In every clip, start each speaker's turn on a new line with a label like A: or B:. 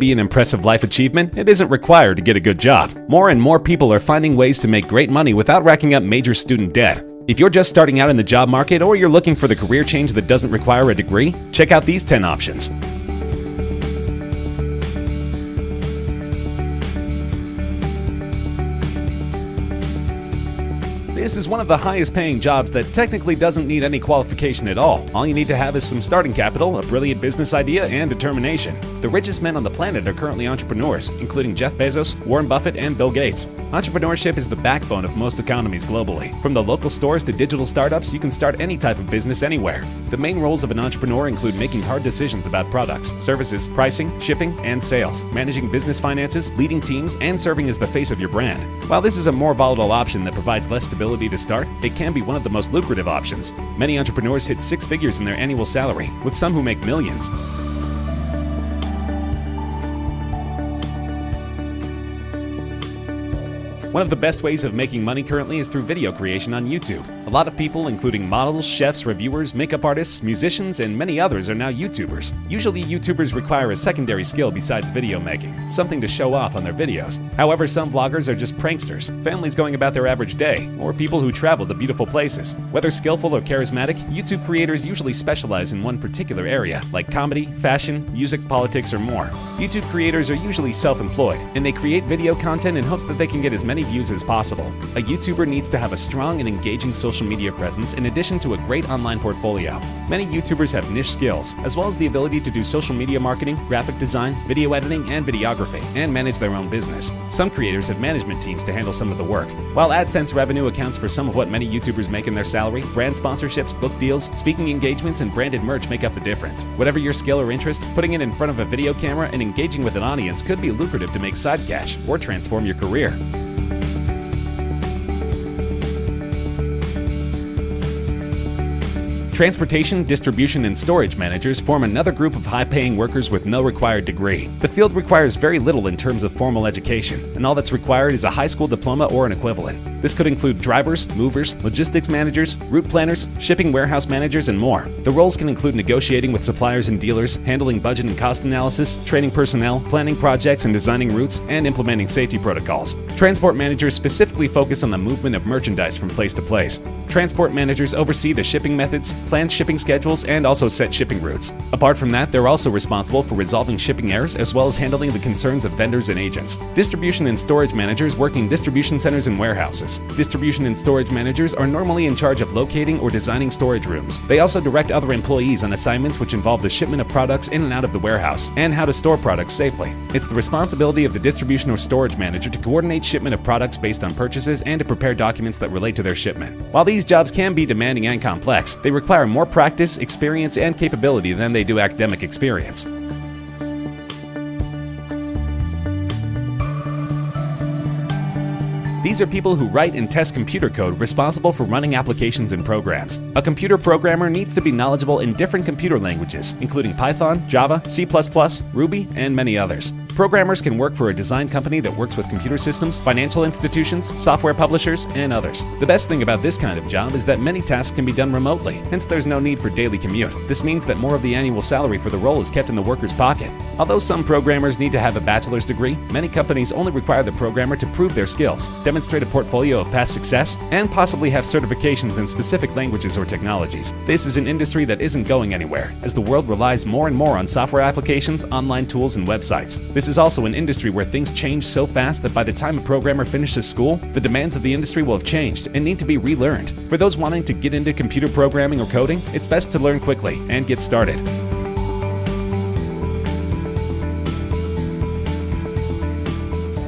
A: be an impressive life achievement, it isn't required to get a good job. More and more people are finding ways to make great money without racking up major student debt. If you're just starting out in the job market or you're looking for the career change that doesn't require a degree, check out these 10 options. This is one of the highest paying jobs that technically doesn't need any qualification at all. All you need to have is some starting capital, a brilliant business idea, and determination. The richest men on the planet are currently entrepreneurs, including Jeff Bezos, Warren Buffett, and Bill Gates. Entrepreneurship is the backbone of most economies globally. From the local stores to digital startups, you can start any type of business anywhere. The main roles of an entrepreneur include making hard decisions about products, services, pricing, shipping, and sales, managing business finances, leading teams, and serving as the face of your brand. While this is a more volatile option that provides less stability to start, it can be one of the most lucrative options. Many entrepreneurs hit 6 figures in their annual salary, with some who make millions. One of the best ways of making money currently is through video creation on YouTube. A lot of people, including models, chefs, reviewers, makeup artists, musicians, and many others are now YouTubers. Usually, YouTubers require a secondary skill besides video making, something to show off on their videos. However, some vloggers are just pranksters, families going about their average day, or people who travel to beautiful places. Whether skillful or charismatic, YouTube creators usually specialize in one particular area, like comedy, fashion, music, politics, or more. YouTube creators are usually self-employed, and they create video content in hopes that they can get as many views as possible. A YouTuber needs to have a strong and engaging social media presence in addition to a great online portfolio. Many YouTubers have niche skills, as well as the ability to do social media marketing, graphic design, video editing, and videography, and manage their own business. Some creators have management teams to handle some of the work. While AdSense revenue accounts for some of what many YouTubers make in their salary, brand sponsorships, book deals, speaking engagements, and branded merch make up the difference. Whatever your skill or interest, putting it in front of a video camera and engaging with an audience could be lucrative to make side cash or transform your career. Transportation, distribution, and storage managers form another group of high-paying workers with no required degree. The field requires very little in terms of formal education, and all that's required is a high school diploma or an equivalent. This could include drivers, movers, logistics managers, route planners, shipping warehouse managers, and more. The roles can include negotiating with suppliers and dealers, handling budget and cost analysis, training personnel, planning projects and designing routes, and implementing safety protocols. Transport managers specifically focus on the movement of merchandise from place to place. Transport managers oversee the shipping methods, plan shipping schedules, and also set shipping routes. Apart from that, they're also responsible for resolving shipping errors as well as handling the concerns of vendors and agents. Distribution and storage managers work in distribution centers and warehouses. Distribution and storage managers are normally in charge of locating or designing storage rooms. They also direct other employees on assignments which involve the shipment of products in and out of the warehouse and how to store products safely. It's the responsibility of the distribution or storage manager to coordinate shipment of products based on purchases and to prepare documents that relate to their shipment. While these jobs can be demanding and complex, they require more practice, experience, and capability than they do academic experience. These are people who write and test computer code responsible for running applications and programs. A computer programmer needs to be knowledgeable in different computer languages, including Python, Java, C++, Ruby, and many others. Programmers can work for a design company that works with computer systems, financial institutions, software publishers, and others. The best thing about this kind of job is that many tasks can be done remotely, hence there's no need for daily commute. This means that more of the annual salary for the role is kept in the worker's pocket. Although some programmers need to have a bachelor's degree, many companies only require the programmer to prove their skills, demonstrate a portfolio of past success, and possibly have certifications in specific languages or technologies. This is an industry that isn't going anywhere, as the world relies more and more on software applications, online tools, and websites. This is also an industry where things change so fast that by the time a programmer finishes school, the demands of the industry will have changed and need to be relearned. For those wanting to get into computer programming or coding, it's best to learn quickly and get started.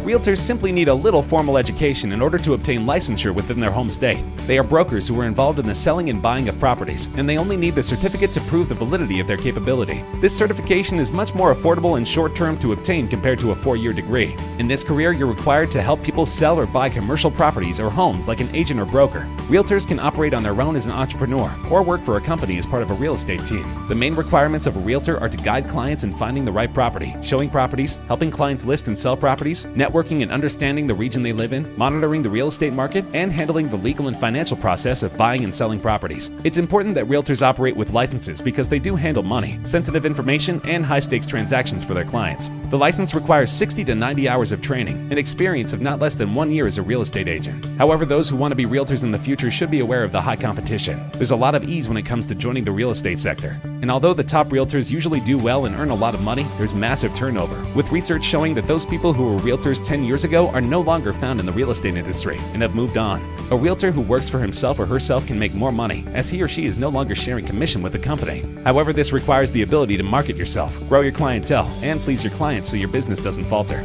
A: Realtors simply need a little formal education in order to obtain licensure within their home state. They are brokers who are involved in the selling and buying of properties, and they only need the certificate to prove the validity of their capability. This certification is much more affordable and short-term to obtain compared to a 4-year degree. In this career, you're required to help people sell or buy commercial properties or homes like an agent or broker. Realtors can operate on their own as an entrepreneur or work for a company as part of a real estate team. The main requirements of a realtor are to guide clients in finding the right property, showing properties, helping clients list and sell properties, network networking and understanding the region they live in, monitoring the real estate market, and handling the legal and financial process of buying and selling properties. It's important that realtors operate with licenses because they do handle money, sensitive information, and high-stakes transactions for their clients. The license requires 60 to 90 hours of training and experience of not less than 1 year as a real estate agent. However, those who want to be realtors in the future should be aware of the high competition. There's a lot of ease when it comes to joining the real estate sector. And although the top realtors usually do well and earn a lot of money, there's massive turnover, with research showing that those people who were realtors 10 years ago are no longer found in the real estate industry and have moved on. A realtor who works for himself or herself can make more money, as he or she is no longer sharing commission with the company. However, this requires the ability to market yourself, grow your clientele, and please your clients so your business doesn't falter.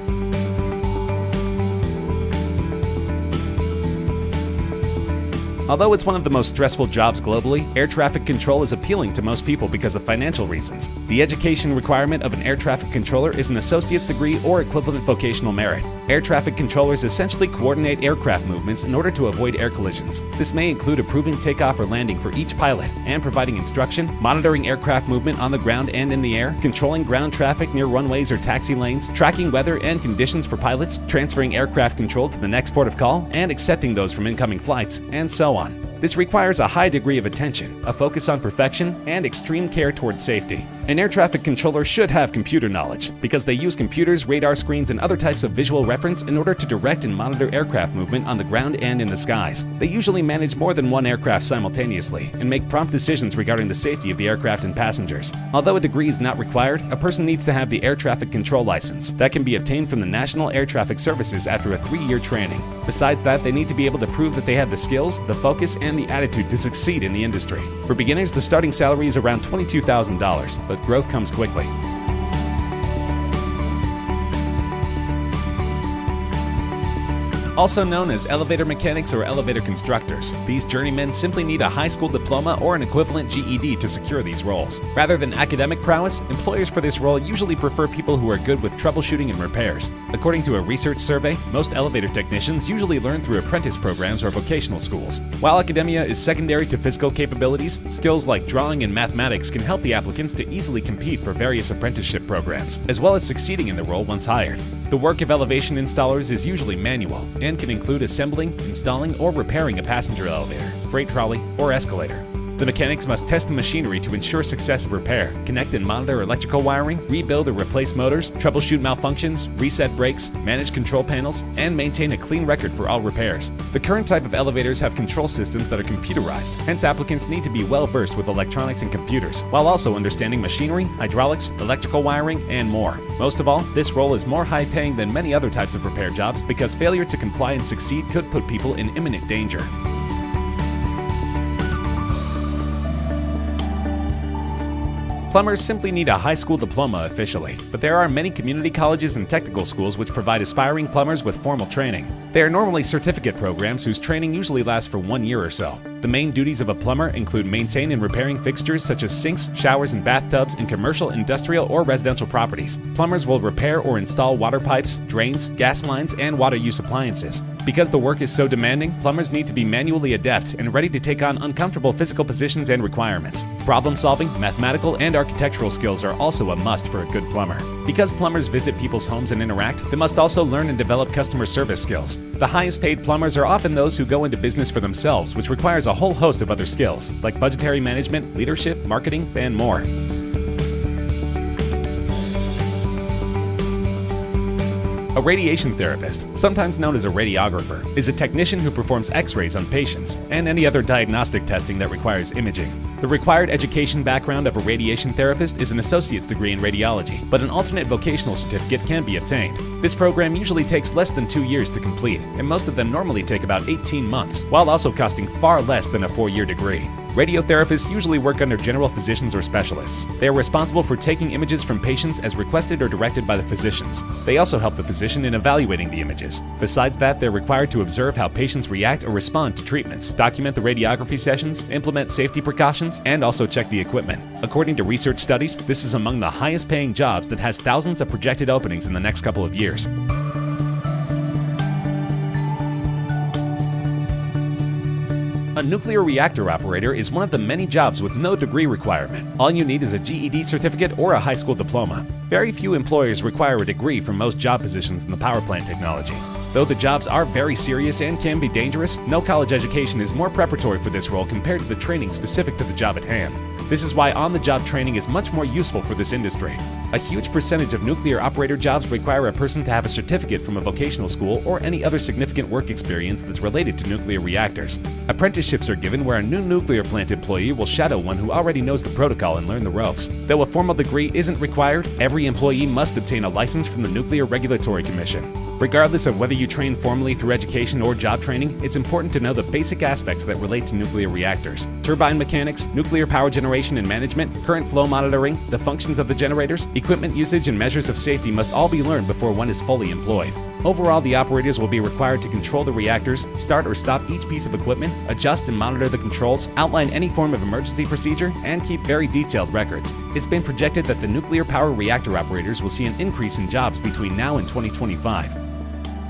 A: Although it's one of the most stressful jobs globally, air traffic control is appealing to most people because of financial reasons. The education requirement of an air traffic controller is an associate's degree or equivalent vocational merit. Air traffic controllers essentially coordinate aircraft movements in order to avoid air collisions. This may include approving takeoff or landing for each pilot and providing instruction, monitoring aircraft movement on the ground and in the air, controlling ground traffic near runways or taxi lanes, tracking weather and conditions for pilots, transferring aircraft control to the next port of call, and accepting those from incoming flights, and so on. This requires a high degree of attention, a focus on perfection, and extreme care towards safety. An air traffic controller should have computer knowledge because they use computers, radar screens, and other types of visual reference in order to direct and monitor aircraft movement on the ground and in the skies. They usually manage more than one aircraft simultaneously and make prompt decisions regarding the safety of the aircraft and passengers. Although a degree is not required, a person needs to have the air traffic control license that can be obtained from the National Air Traffic Services after a 3-year training. Besides that, they need to be able to prove that they have the skills, the focus, and the attitude to succeed in the industry. For beginners, the starting salary is around $22,000, but growth comes quickly. Also known as elevator mechanics or elevator constructors, these journeymen simply need a high school diploma or an equivalent GED to secure these roles. Rather than academic prowess, employers for this role usually prefer people who are good with troubleshooting and repairs. According to a research survey, most elevator technicians usually learn through apprentice programs or vocational schools. While academia is secondary to physical capabilities, skills like drawing and mathematics can help the applicants to easily compete for various apprenticeship programs, as well as succeeding in the role once hired. The work of elevation installers is usually manual and can include assembling, installing, or repairing a passenger elevator, freight trolley, or escalator. The mechanics must test the machinery to ensure success of repair, connect and monitor electrical wiring, rebuild or replace motors, troubleshoot malfunctions, reset brakes, manage control panels, and maintain a clean record for all repairs. The current type of elevators have control systems that are computerized, hence applicants need to be well versed with electronics and computers, while also understanding machinery, hydraulics, electrical wiring, and more. Most of all, this role is more high-paying than many other types of repair jobs because failure to comply and succeed could put people in imminent danger. Plumbers simply need a high school diploma officially, but there are many community colleges and technical schools which provide aspiring plumbers with formal training. They are normally certificate programs whose training usually lasts for 1 year or so. The main duties of a plumber include maintaining and repairing fixtures such as sinks, showers, and bathtubs in commercial, industrial, or residential properties. Plumbers will repair or install water pipes, drains, gas lines, and water use appliances. Because the work is so demanding, plumbers need to be manually adept and ready to take on uncomfortable physical positions and requirements. Problem solving, mathematical, and architectural skills are also a must for a good plumber. Because plumbers visit people's homes and interact, they must also learn and develop customer service skills. The highest paid plumbers are often those who go into business for themselves, which requires a whole host of other skills, like budgetary management, leadership, marketing, and more. A radiation therapist, sometimes known as a radiographer, is a technician who performs X-rays on patients and any other diagnostic testing that requires imaging. The required education background of a radiation therapist is an associate's degree in radiology, but an alternate vocational certificate can be obtained. This program usually takes less than 2 years to complete, and most of them normally take about 18 months, while also costing far less than a 4-year degree. Radiotherapists usually work under general physicians or specialists. They are responsible for taking images from patients as requested or directed by the physicians. They also help the physician in evaluating the images. Besides that, they're required to observe how patients react or respond to treatments, document the radiography sessions, implement safety precautions, and also check the equipment. According to research studies, this is among the highest paying jobs that has thousands of projected openings in the next couple of years. A nuclear reactor operator is one of the many jobs with no degree requirement. All you need is a GED certificate or a high school diploma. Very few employers require a degree for most job positions in the power plant technology. Though the jobs are very serious and can be dangerous, no college education is more preparatory for this role compared to the training specific to the job at hand. This is why on-the-job training is much more useful for this industry. A huge percentage of nuclear operator jobs require a person to have a certificate from a vocational school or any other significant work experience that's related to nuclear reactors. Apprenticeships are given where a new nuclear plant employee will shadow one who already knows the protocol and learn the ropes. Though a formal degree isn't required, every employee must obtain a license from the Nuclear Regulatory Commission. Regardless of whether you train formally through education or job training, it's important to know the basic aspects that relate to nuclear reactors. Turbine mechanics, nuclear power generation and management, current flow monitoring, the functions of the generators, equipment usage, and measures of safety must all be learned before one is fully employed. Overall, the operators will be required to control the reactors, start or stop each piece of equipment, adjust and monitor the controls, outline any form of emergency procedure, and keep very detailed records. It's been projected that the nuclear power reactor operators will see an increase in jobs between now and 2025.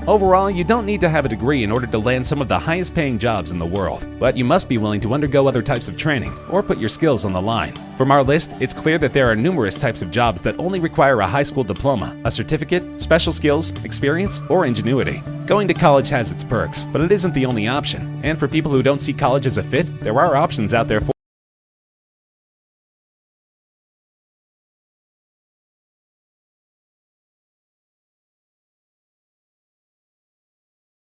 A: Overall, you don't need to have a degree in order to land some of the highest paying jobs in the world, but you must be willing to undergo other types of training or put your skills on the line. From our list, it's clear that there are numerous types of jobs that only require a high school diploma, a certificate, special skills, experience, or ingenuity. Going to college has its perks, but it isn't the only option. And for people who don't see college as a fit, there are options out there for